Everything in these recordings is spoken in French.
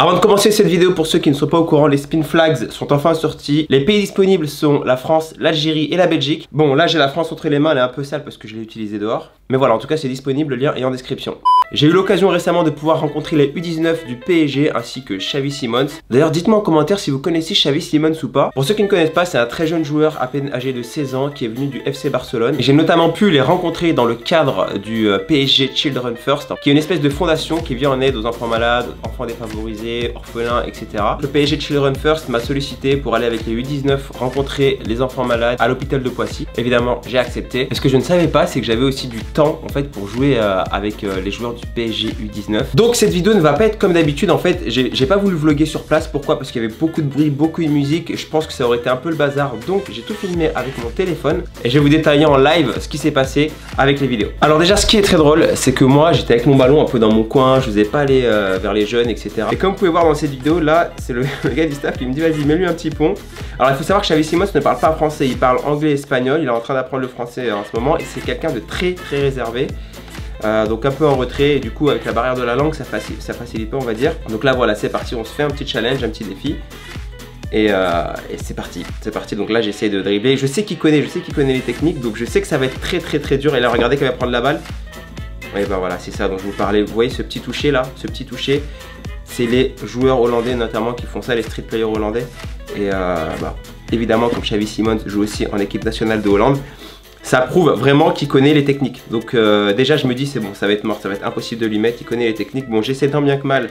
Avant de commencer cette vidéo, pour ceux qui ne sont pas au courant, les spin flags sont enfin sortis. Les pays disponibles sont la France, l'Algérie et la Belgique. Bon, là j'ai la France entre les mains, elle est un peu sale parce que je l'ai utilisée dehors. Mais voilà, en tout cas c'est disponible, le lien est en description. J'ai eu l'occasion récemment de pouvoir rencontrer les U19 du PSG ainsi que Xavi Simons. D'ailleurs dites-moi en commentaire si vous connaissez Xavi Simons ou pas. Pour ceux qui ne connaissent pas, c'est un très jeune joueur à peine âgé de 16 ans qui est venu du FC Barcelone. J'ai notamment pu les rencontrer dans le cadre du PSG Children First, qui est une espèce de fondation qui vient en aide aux enfants malades, enfants défavorisés, orphelins, etc. Le PSG Children First m'a sollicité pour aller avec les U19 rencontrer les enfants malades à l'hôpital de Poissy. Évidemment j'ai accepté. Ce que je ne savais pas, c'est que j'avais aussi du temps en fait pour jouer avec les joueurs du PSG U19. Donc cette vidéo ne va pas être comme d'habitude. En fait j'ai pas voulu vlogger sur place. Pourquoi? Parce qu'il y avait beaucoup de bruit, beaucoup de musique. Je pense que ça aurait été un peu le bazar. Donc j'ai tout filmé avec mon téléphone et je vais vous détailler en live ce qui s'est passé avec les vidéos. Alors déjà ce qui est très drôle, c'est que moi j'étais avec mon ballon un peu dans mon coin. Je n'osais pas aller vers les jeunes, etc. Et comme vous pouvez voir dans cette vidéo là, c'est le gars du staff qui me dit vas-y mets-lui un petit pont. Alors il faut savoir que Xavi Simons ne parle pas français. Il parle anglais et espagnol. Il est en train d'apprendre le français en ce moment et c'est quelqu'un de très réservé. Donc un peu en retrait et du coup avec la barrière de la langue ça facilite pas on va dire. Donc là voilà c'est parti, on se fait un petit challenge, un petit défi et c'est parti, donc là j'essaie de dribbler, je sais qu'il connaît les techniques donc je sais que ça va être très dur et là regardez qu'il va prendre la balle. Et ben voilà c'est ça dont je vous parlais, vous voyez ce petit toucher là, c'est les joueurs hollandais notamment qui font ça, les street players hollandais et évidemment comme Xavi Simons joue aussi en équipe nationale de Hollande, ça prouve vraiment qu'il connaît les techniques. Donc déjà je me dis c'est bon, ça va être mort, ça va être impossible de lui mettre, il connaît les techniques. Bon j'essaie tant bien que mal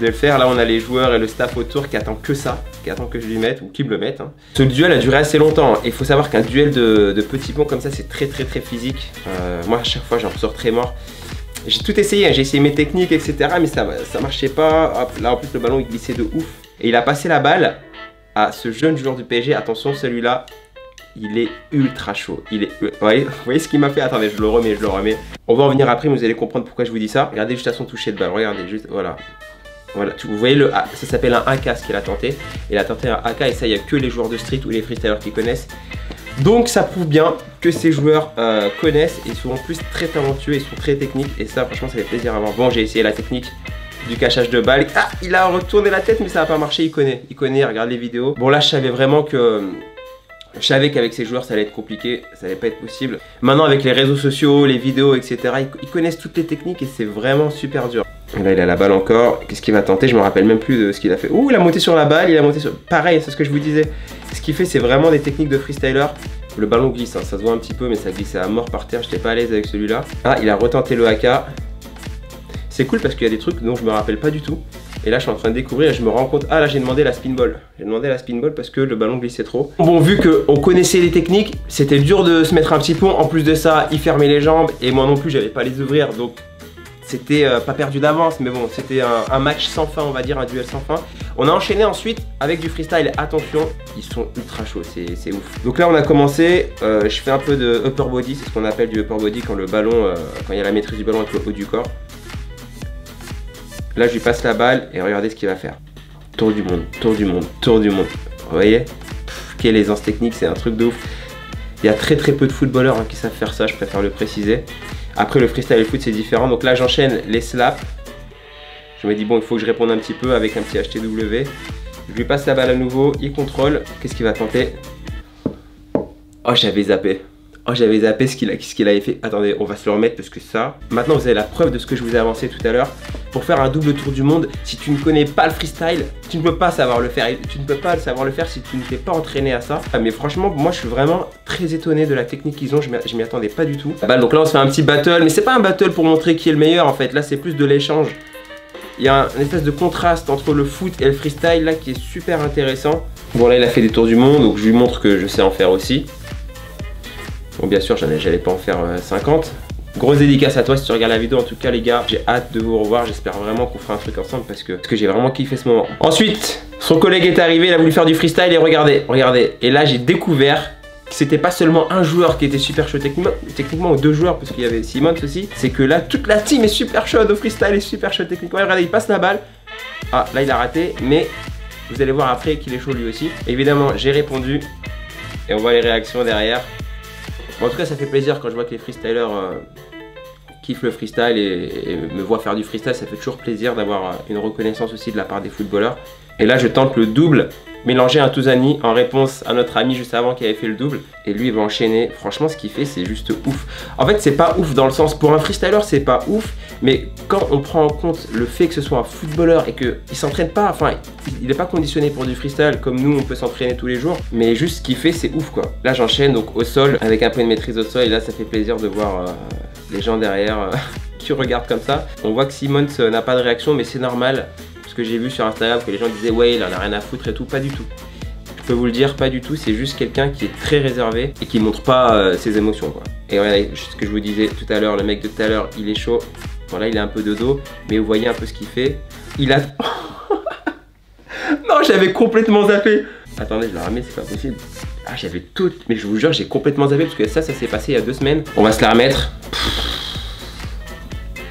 de le faire, là on a les joueurs et le staff autour qui attendent que ça, qui attendent que je lui mette ou qu'ils me le mettent. Ce duel a duré assez longtemps et il faut savoir qu'un duel de petits ponts comme ça c'est très physique. Moi à chaque fois j'en ressors très mort. J'ai tout essayé, j'ai essayé mes techniques etc mais ça marchait pas. Hop, là en plus le ballon il glissait de ouf. Et il a passé la balle à ce jeune joueur du PSG, attention celui-là. Il est ultra chaud, vous voyez ce qu'il m'a fait? Attendez, je le remets. On va en venir après, mais vous allez comprendre pourquoi je vous dis ça. Regardez juste à son toucher de balle, regardez juste, voilà. Vous voyez, ça s'appelle un AK ce qu'il a tenté. Il a tenté un AK et ça, il n'y a que les joueurs de street ou les freestylers qui connaissent. Donc ça prouve bien que ces joueurs connaissent et sont en plus très talentueux et sont très techniques. Et ça, franchement, ça fait plaisir à voir. Bon, j'ai essayé la technique du cachage de balle. Ah, il a retourné la tête, mais ça n'a pas marché, il connaît, regarde les vidéos. Bon là, je savais vraiment que... Je savais qu'avec ces joueurs ça allait être compliqué, ça allait pas être possible. Maintenant avec les réseaux sociaux, les vidéos, etc. Ils connaissent toutes les techniques et c'est vraiment super dur. Et là il a la balle encore, qu'est-ce qu'il va tenter? Je me rappelle même plus de ce qu'il a fait. Ouh il a monté sur la balle, il a monté sur... Pareil, c'est ce que je vous disais. Ce qu'il fait c'est vraiment des techniques de freestyler. Le ballon glisse, hein. Ça se voit un petit peu mais ça glissait à mort par terre, j'étais pas à l'aise avec celui-là. Ah il a retenté le AK. C'est cool parce qu'il y a des trucs dont je me rappelle pas du tout. Et là je suis en train de découvrir et je me rends compte, ah là j'ai demandé la spin ball. J'ai demandé la spin ball parce que le ballon glissait trop. Bon vu qu'on connaissait les techniques, c'était dur de se mettre un petit pont. En plus de ça, il fermait les jambes et moi non plus j'avais pas les ouvrir. Donc c'était pas perdu d'avance mais bon c'était un match sans fin on va dire, un duel sans fin. On a enchaîné ensuite avec du freestyle, attention, ils sont ultra chauds, c'est ouf. Donc là on a commencé, je fais un peu de upper body, c'est ce qu'on appelle du upper body quand le ballon, quand il y a la maîtrise du ballon avec le haut du corps. Là je lui passe la balle et regardez ce qu'il va faire. Tour du monde. Vous voyez? Quelle aisance technique, c'est un truc de ouf. Il y a très peu de footballeurs qui savent faire ça, je préfère le préciser. Après le freestyle et le foot c'est différent. Donc là j'enchaîne les slaps. Je me dis bon il faut que je réponde un petit peu avec un petit HTW. Je lui passe la balle à nouveau, il contrôle. Qu'est-ce qu'il va tenter? Oh j'avais zappé. Ce qu'il avait fait. Attendez, on va se le remettre parce que ça... Maintenant, vous avez la preuve de ce que je vous ai avancé tout à l'heure. Pour faire un double tour du monde, si tu ne connais pas le freestyle, tu ne peux pas savoir le faire. Tu ne peux pas savoir le faire si tu ne t'es pas entraîné à ça. Mais franchement, moi, je suis vraiment très étonné de la technique qu'ils ont. Je m'y attendais pas du tout. Donc là, on se fait un petit battle. Mais c'est pas un battle pour montrer qui est le meilleur, en fait. Là, c'est plus de l'échange. Il y a une espèce de contraste entre le foot et le freestyle, là, qui est super intéressant. Bon, là, il a fait des tours du monde. Donc, je lui montre que je sais en faire aussi. Bon bien sûr j'allais pas en faire 50. Grosse dédicace à toi si tu regardes la vidéo en tout cas les gars. J'ai hâte de vous revoir, j'espère vraiment qu'on fera un truc ensemble parce que j'ai vraiment kiffé ce moment. Ensuite son collègue est arrivé, il a voulu faire du freestyle et regardez. Et là j'ai découvert que c'était pas seulement un joueur qui était super chaud techniquement ou deux joueurs parce qu'il y avait Simons aussi. C'est que là toute la team est super chaude au freestyle et super chaude techniquement. Regardez il passe la balle. Ah là il a raté mais vous allez voir après qu'il est chaud lui aussi. Évidemment j'ai répondu et on voit les réactions derrière. Bon, en tout cas ça fait plaisir quand je vois que les freestylers kiffe le freestyle et me voit faire du freestyle, ça fait toujours plaisir d'avoir une reconnaissance aussi de la part des footballeurs. Et là je tente le double, mélanger un Touzani en réponse à notre ami juste avant qui avait fait le double. Et lui il va enchaîner, franchement ce qu'il fait c'est juste ouf. En fait c'est pas ouf dans le sens, pour un freestyler c'est pas ouf, mais quand on prend en compte le fait que ce soit un footballeur et qu'il s'entraîne pas, enfin il n'est pas conditionné pour du freestyle comme nous on peut s'entraîner tous les jours, mais juste ce qu'il fait c'est ouf quoi. Là j'enchaîne donc au sol avec un peu de maîtrise au sol et là ça fait plaisir de voir les gens derrière qui regardent comme ça. On voit que Simons n'a pas de réaction mais c'est normal. Que j'ai vu sur Instagram que les gens disaient ouais il en a rien à foutre et tout, pas du tout. Je peux vous le dire, pas du tout, c'est juste quelqu'un qui est très réservé et qui montre pas ses émotions quoi. Et regardez, ce que je vous disais tout à l'heure, le mec de tout à l'heure il est chaud, voilà il a un peu de dos, mais vous voyez un peu ce qu'il fait. Il a... Non j'avais complètement zappé. Attendez je la ramène, c'est pas possible. Ah j'avais tout, mais je vous jure j'ai complètement zappé parce que ça s'est passé il y a 2 semaines. On va se la remettre.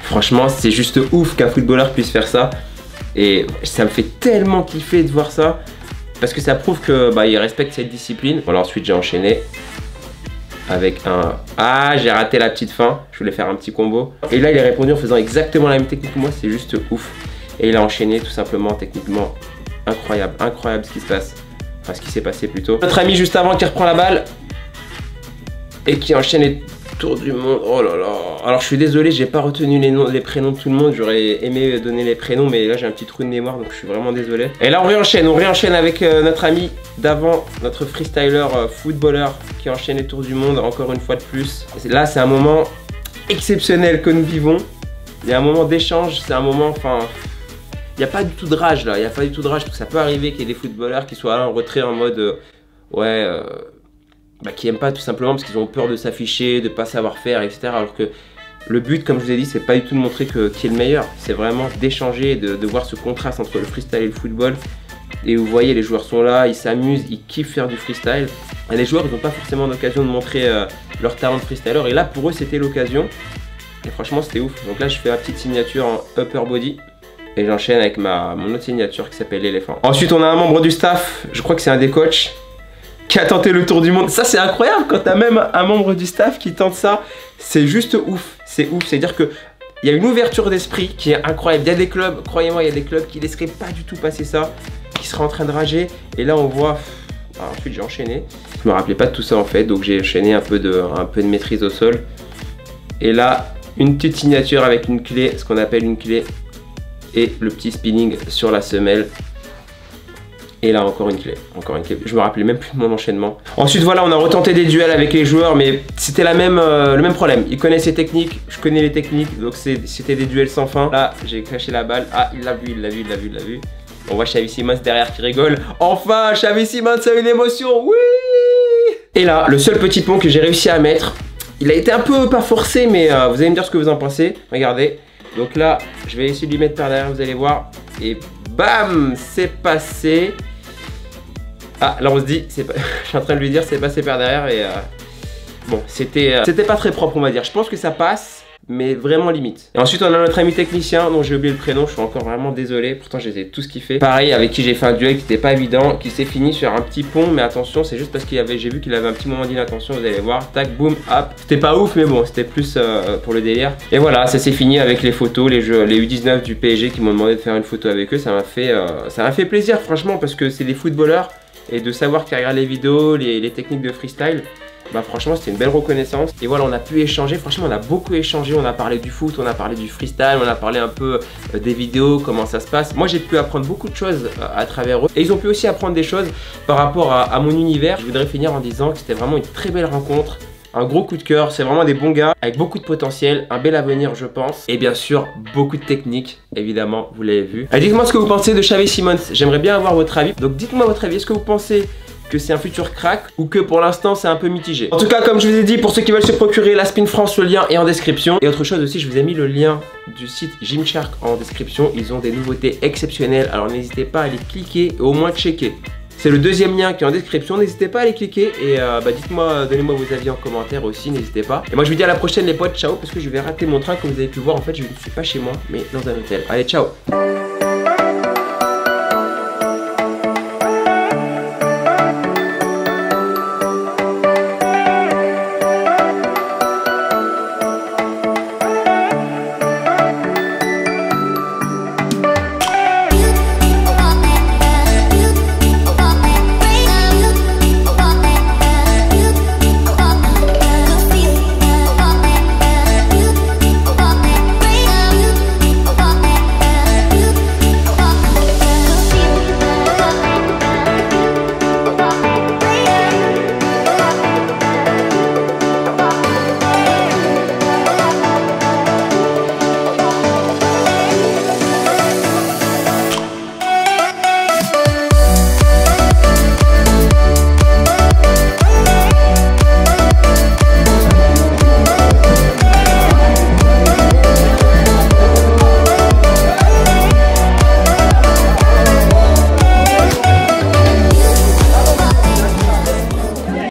Franchement c'est juste ouf qu'un footballeur puisse faire ça. Et ça me fait tellement kiffer de voir ça parce que ça prouve que il respecte cette discipline. Voilà, ensuite j'ai enchaîné avec un... Ah, j'ai raté la petite fin, je voulais faire un petit combo. Et là il a répondu en faisant exactement la même technique que moi, c'est juste ouf. Et il a enchaîné tout simplement, techniquement incroyable, incroyable ce qui se passe. Enfin ce qui s'est passé plutôt. Notre ami juste avant qui reprend la balle et qui enchaîne les tours du monde. Oh là là. Alors je suis désolé, j'ai pas retenu les prénoms de tout le monde. J'aurais aimé donner les prénoms, mais là j'ai un petit trou de mémoire, donc je suis vraiment désolé. Et là on réenchaîne avec notre ami d'avant, notre freestyler footballeur qui enchaîne les tours du monde encore une fois de plus. Là c'est un moment exceptionnel que nous vivons. Il y a un moment d'échange, c'est un moment, enfin... Il n'y a pas du tout de rage là, il n'y a pas du tout de rage, parce que ça peut arriver qu'il y ait des footballeurs qui soient là en retrait en mode qui aiment pas tout simplement parce qu'ils ont peur de s'afficher, de pas savoir faire, etc. Alors que le but, comme je vous ai dit, c'est pas du tout de montrer qui est le meilleur, c'est vraiment d'échanger, de voir ce contraste entre le freestyle et le football. Et vous voyez, les joueurs sont là, ils s'amusent, ils kiffent faire du freestyle. Et les joueurs, ils n'ont pas forcément l'occasion de montrer leur talent de freestyler. Et là, pour eux, c'était l'occasion. Et franchement, c'était ouf. Donc là, je fais ma petite signature en upper body. Et j'enchaîne avec mon autre signature qui s'appelle l'éléphant. Ensuite, on a un membre du staff, je crois que c'est un des coachs, qui a tenté le tour du monde. Ça c'est incroyable quand t'as même un membre du staff qui tente ça. C'est juste ouf, c'est ouf. C'est-à-dire que il y a une ouverture d'esprit qui est incroyable. Il y a des clubs, croyez-moi, il y a des clubs qui laisseraient pas du tout passer ça, qui seraient en train de rager. Et là on voit... Alors, ensuite j'ai enchaîné. Je me rappelais pas de tout ça en fait, donc j'ai enchaîné un peu de maîtrise au sol. Et là, une petite signature avec une clé, ce qu'on appelle une clé. Et le petit spinning sur la semelle. Et là encore une clé, je me rappelais même plus de mon enchaînement. Ensuite voilà, on a retenté des duels avec les joueurs, mais c'était le même problème. Ils connaissent les techniques, je connais les techniques, donc c'était des duels sans fin. Là j'ai caché la balle, ah il l'a vu. On voit Xavi Simons derrière qui rigole. Enfin Xavi Simons a une émotion, oui. Et là, le seul petit pont que j'ai réussi à mettre, il a été un peu pas forcé, mais vous allez me dire ce que vous en pensez. Regardez, donc là je vais essayer de lui mettre par derrière, vous allez voir. Et bam, c'est passé. Ah, là on se dit, je suis en train de lui dire c'est passé par derrière et bon, c'était pas très propre on va dire. Je pense que ça passe, mais vraiment limite. Et ensuite on a notre ami technicien dont j'ai oublié le prénom, je suis encore vraiment désolé, pourtant je les ai tous kiffés. Pareil, avec qui j'ai fait un duel qui n'était pas évident, qui s'est fini sur un petit pont, mais attention, c'est juste parce j'ai vu qu'il avait un petit moment d'inattention, vous allez voir, tac, boum, hop. C'était pas ouf, mais bon, c'était plus pour le délire. Et voilà, ça s'est fini avec les photos, les U19 du PSG qui m'ont demandé de faire une photo avec eux, ça m'a fait plaisir franchement, parce que c'est des footballeurs. Et de savoir qu'ils regardent les vidéos, les techniques de freestyle, bah franchement c'était une belle reconnaissance. Et voilà, on a pu échanger, franchement on a beaucoup échangé, on a parlé du foot, on a parlé du freestyle, on a parlé un peu des vidéos, comment ça se passe. Moi j'ai pu apprendre beaucoup de choses à travers eux. Et ils ont pu aussi apprendre des choses par rapport à mon univers. Je voudrais finir en disant que c'était vraiment une très belle rencontre. Un gros coup de cœur, c'est vraiment des bons gars avec beaucoup de potentiel, un bel avenir je pense. Et bien sûr, beaucoup de technique, évidemment, vous l'avez vu. Dites-moi ce que vous pensez de Xavi Simons, j'aimerais bien avoir votre avis. Donc dites-moi votre avis, est-ce que vous pensez que c'est un futur crack ou que pour l'instant c'est un peu mitigé? En tout cas, comme je vous ai dit, pour ceux qui veulent se procurer la Spin France, le lien est en description. Et autre chose aussi, je vous ai mis le lien du site Gymshark en description. Ils ont des nouveautés exceptionnelles, alors n'hésitez pas à les cliquer et au moins checker. C'est le deuxième lien qui est en description, n'hésitez pas à les cliquer et dites-moi, donnez-moi vos avis en commentaire aussi, n'hésitez pas. Et moi je vous dis à la prochaine les potes, ciao, parce que je vais rater mon train comme vous avez pu voir, en fait je ne suis pas chez moi mais dans un hôtel. Allez, ciao.